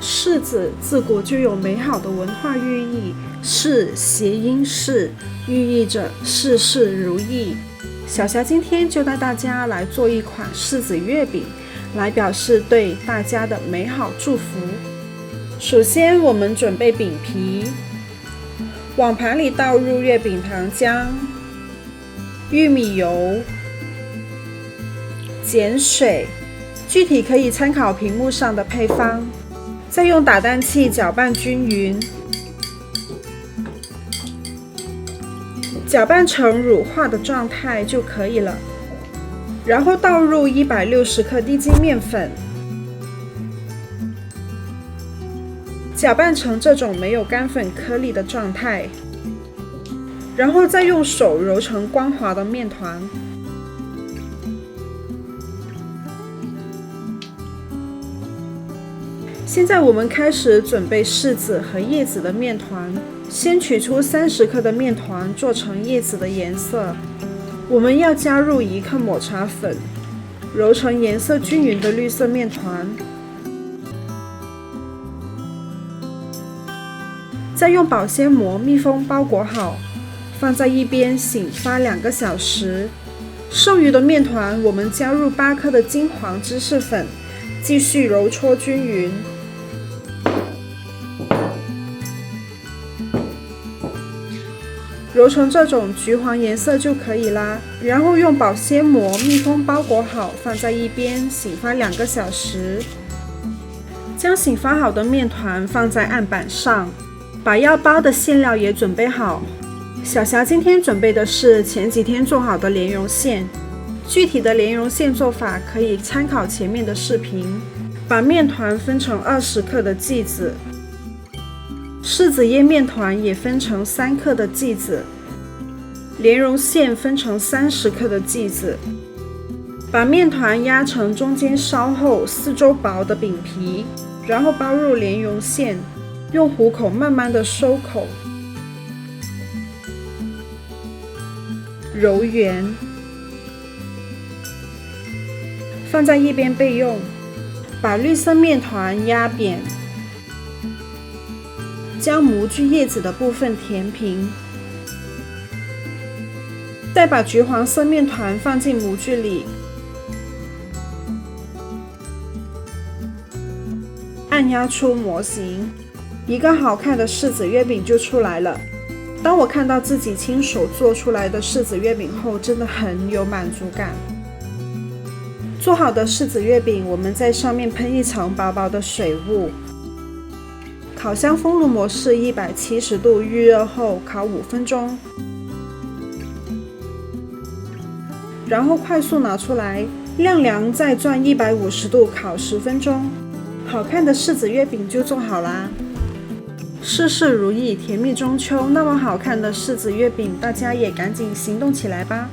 柿子自古就有美好的文化寓意，柿谐音事，寓意着事事如意。小霞今天就带大家来做一款柿子月饼，来表示对大家的美好祝福。首先我们准备饼皮，往盘里倒入月饼糖浆、玉米油、碱水，具体可以参考屏幕上的配方。再用打蛋器搅拌均匀，搅拌成乳化的状态就可以了。然后倒入160克低筋面粉，搅拌成这种没有干粉颗粒的状态，然后再用手揉成光滑的面团。现在我们开始准备柿子和叶子的面团，先取出30克的面团做成叶子的颜色。我们要加入1克抹茶粉，揉成颜色均匀的绿色面团。再用保鲜膜密封包裹好，放在一边醒发2个小时。剩余的面团我们加入8克的金黄芝士粉，继续揉搓均匀。揉成这种橘黄颜色就可以啦，然后用保鲜膜密封包裹好，放在一边醒发2个小时。将醒发好的面团放在案板上，把要包的馅料也准备好。小霞今天准备的是前几天做好的莲蓉馅，具体的莲蓉馅做法可以参考前面的视频。把面团分成20克的剂子，柿子叶面团也分成3克的剂子，莲蓉馅分成30克的剂子。把面团压成中间稍厚、四周薄的饼皮，然后包入莲蓉馅，用虎口慢慢的收口，揉圆，放在一边备用。把绿色面团压扁，将模具叶子的部分填平，再把橘黄色面团放进模具里，按压出模型，一个好看的柿子月饼就出来了。当我看到自己亲手做出来的柿子月饼后，真的很有满足感。做好的柿子月饼，我们在上面喷一层薄薄的水雾。烤箱封炉模式170度预热后烤5分钟，然后快速拿出来晾凉，再转150度烤10分钟。好看的柿子月饼就做好啦！事事如意，甜蜜中秋，那么好看的柿子月饼，大家也赶紧行动起来吧！